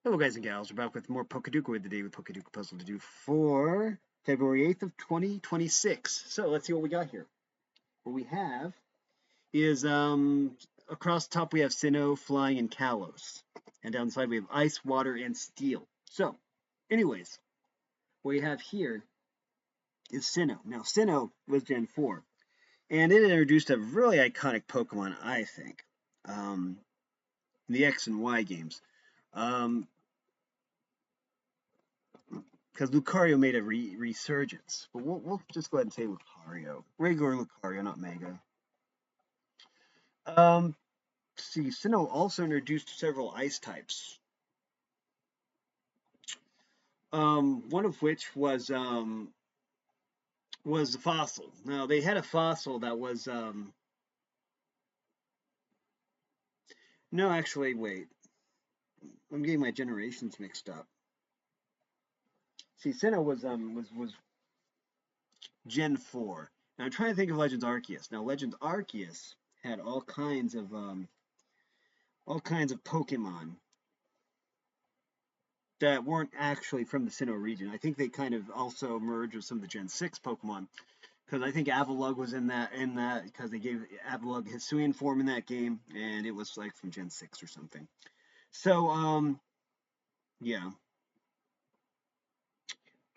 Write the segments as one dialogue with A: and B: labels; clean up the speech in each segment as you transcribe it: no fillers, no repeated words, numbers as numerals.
A: Hello guys and gals, we're back with more Pokedoku with the day with Pokedoku puzzle to do for February 8th of 2026. So let's see what we got here. What we have is across the top we have Sinnoh, Flying, and Kalos. And down the side we have Ice, Water, and Steel. So, anyways, what we have here is Sinnoh. Now Sinnoh was Gen 4, and it introduced a really iconic Pokemon, I think, in the X and Y games. Um, because Lucario made a resurgence. But we'll just go ahead and say Lucario. Regular Lucario, not Mega. See, Sinnoh also introduced several ice types. One of which was the fossil. Now they had a fossil that was no, actually, wait. I'm getting my generations mixed up. See, Sinnoh was Gen 4. Now I'm trying to think of Legends Arceus. Now Legends Arceus had all kinds of Pokemon that weren't actually from the Sinnoh region. I think they kind of also merged with some of the Gen 6 Pokemon because I think Avalugg was in that because they gave Avalugg Hisuian form in that game and it was like from Gen 6 or something. So yeah.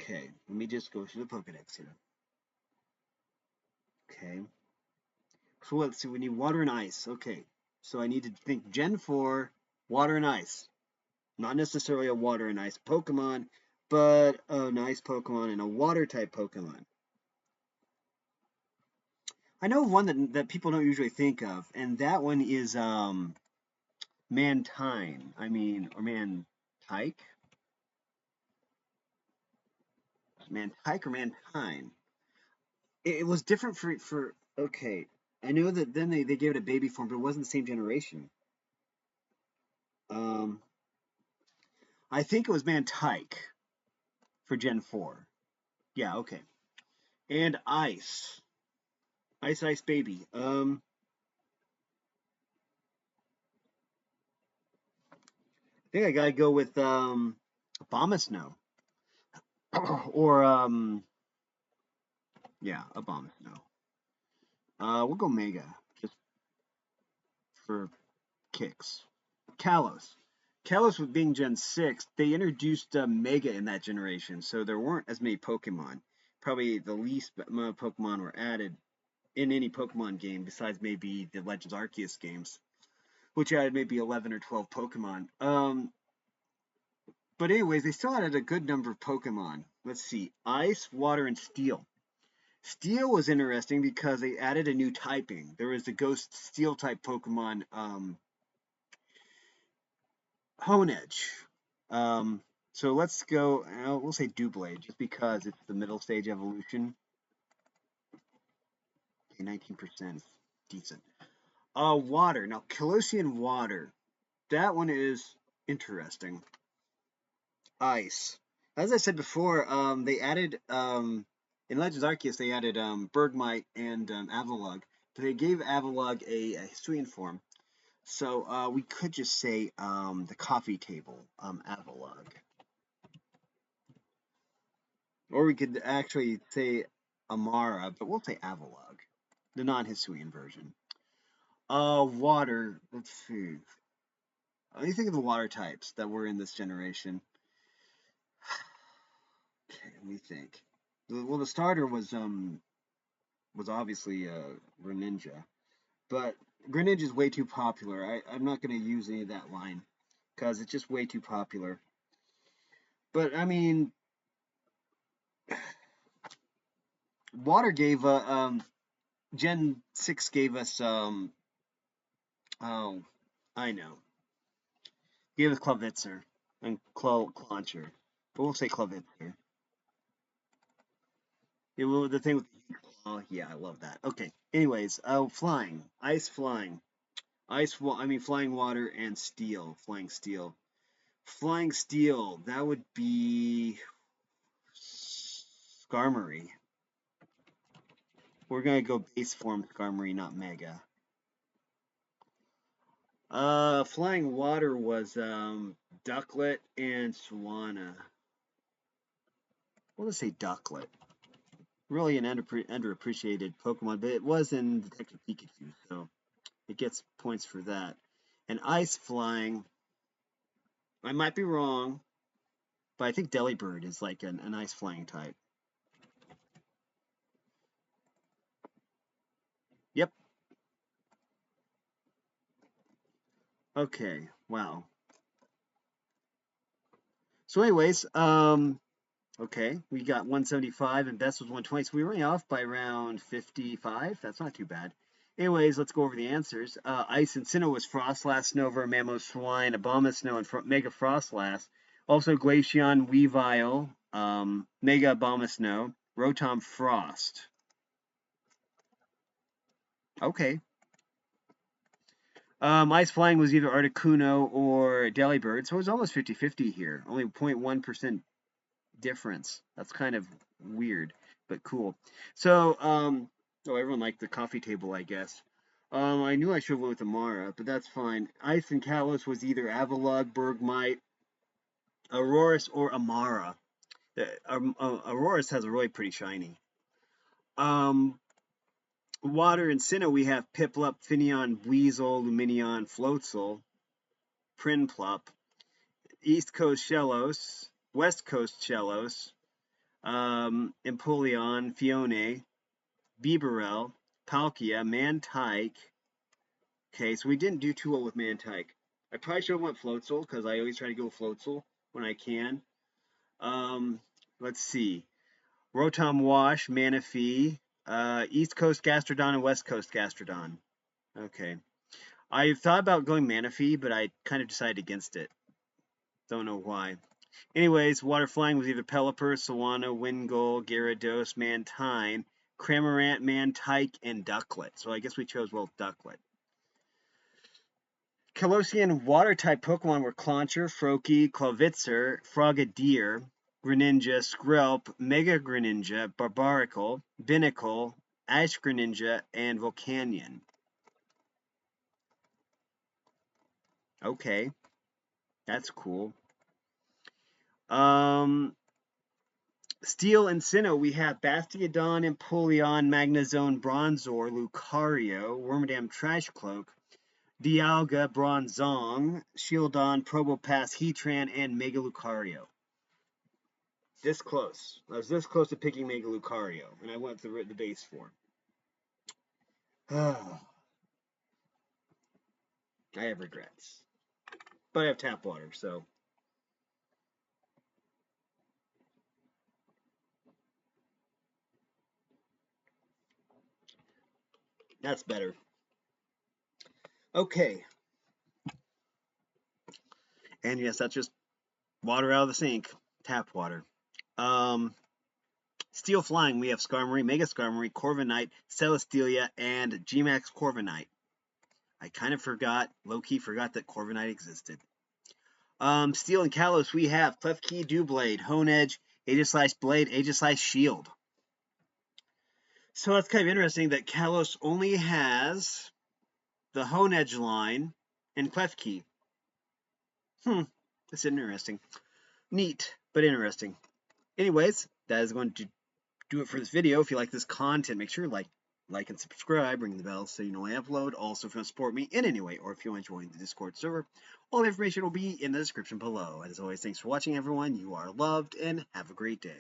A: Okay, let me just go through the Pokedex here. Okay. So let's see, we need water and ice. Okay. So I need to think Gen 4, water and ice. Not necessarily a water and ice Pokemon, but an ice Pokemon and a water type Pokemon. I know one that people don't usually think of, and that one is Mantine. Or Mantike? Mantike or Mantine? It was different for okay. I know that then they gave it a baby form, but it wasn't the same generation. Um, I think it was Mantike for Gen 4. Yeah, okay. And Ice. Ice Baby. I think I gotta go with Abomasnow. or yeah, Abomasnow. We'll go Mega just for kicks. Kalos. Kalos with being Gen 6, they introduced Mega in that generation, so there weren't as many Pokemon. Probably the least amount of Pokemon were added in any Pokemon game besides maybe the Legends Arceus games, which added maybe 11 or 12 Pokemon. But anyways, they still added a good number of Pokemon. Let's see, Ice, Water, and Steel. Steel was interesting because they added a new typing. There was the Ghost Steel type Pokemon, Honedge. So let's go, we'll say Doublade, just because it's the middle stage evolution. Okay, 19% is decent. Water. Now, Colossian Water. That one is interesting. Ice. As I said before, they added, in Legends Arceus, they added Bergmite and Avalugg, but they gave Avalugg a Hisuian form. So we could just say the coffee table, Avalugg. Or we could actually say Amara, but we'll say Avalugg, the non-Hisuian version. Water. Let's see. Let me think of the water types that were in this generation. Okay, let me think. Well, the starter was obviously Greninja, but Greninja is way too popular. I'm not going to use any of that line because it's just way too popular. But I mean, Water gave Gen 6 gave us oh, I know. Gave us Clavitzer and Clauncher. But we'll say Clavitzer. Yeah, well, the thing with the claw, yeah, I love that. Okay. Anyways, flying, ice, flying, flying water and steel, flying steel, flying steel. That would be Skarmory. We're gonna go base form Skarmory, not Mega. Flying water was Ducklet and Swanna. We'll just say Ducklet. Really an underappreciated Pokemon, but it was in Detective Pikachu, so it gets points for that. And Ice Flying, I might be wrong, but I think Delibird is like an Ice Flying type. Yep. Okay. Wow. So, anyways, okay, we got 175 and best was 120, so we were only off by around 55. That's not too bad. Anyways, let's go over the answers. Ice and Sinnoh was Frostlass, Snover, Mamoswine, Abomasnow, and Mega Frostlass. Also, Glaceon, Weavile, Mega Abomasnow, Rotom Frost. Okay. Ice Flying was either Articuno or Delibird, so it was almost 50-50 here. Only 0.1% difference. That's kind of weird, but cool. So, oh, everyone liked the coffee table, I guess. I knew I should have went with Amara, but that's fine. Ice and Kalos was either Avalugg, Bergmite, Aurorus, or Amara. Aurorus has a really pretty shiny. Water and Sinnoh, we have Piplup, Finneon, Weasel, Luminion, Floatzel, Prinplup. East Coast Shellos, West Coast Shellos, Empoleon, Fione, Bibarel, Palkia, Mantike. Okay, so we didn't do too well with Mantike. I probably should have went Floatzel because I always try to go Floatzel when I can. Let's see. Rotom Wash, Manaphy, East Coast Gastrodon, and West Coast Gastrodon. Okay. I thought about going Manaphy, but I kind of decided against it. Don't know why. Anyways, Water Flying was either Pelipper, Swanna, Wingull, Gyarados, Mantine, Cramorant, Mantike, and Ducklet. So I guess we chose, well, Ducklet. Kalosian Water-type Pokemon were Clauncher, Froakie, Clovitzer, Frogadier, Greninja, Skrelp, Mega Greninja, Barbaracle, Binacle, Ash Greninja, and Volcanion. Okay. That's cool. Steel and Sinnoh, we have Bastiodon, Empoleon, Magnezone, Bronzor, Lucario, Wormadam Trash Cloak, Dialga, Bronzong, Shieldon, Probopass, Heatran, and Mega Lucario. This close. I was this close to picking Mega Lucario, and I went to the base form. I have regrets. But I have tap water, so. That's better. Okay. And yes, that's just water out of the sink. Tap water. Steel Flying, we have Skarmory, Mega Skarmory, Corviknight, Celesteela, and Gmax Corviknight. I kind of forgot, low-key forgot that Corviknight existed. Steel and Kalos, we have Klefki, Doublade, Honedge, Aegislash Blade, Aegislash Shield. So that's kind of interesting that Kalos only has the Honedge line and Klefki. That's interesting. Neat, but interesting. Anyways, that is going to do it for this video. If you like this content, make sure you like and subscribe, ring the bell so you know I upload. Also, if you want to support me in any way, or if you want to join the Discord server, all the information will be in the description below. As always, thanks for watching, everyone. You are loved, and have a great day.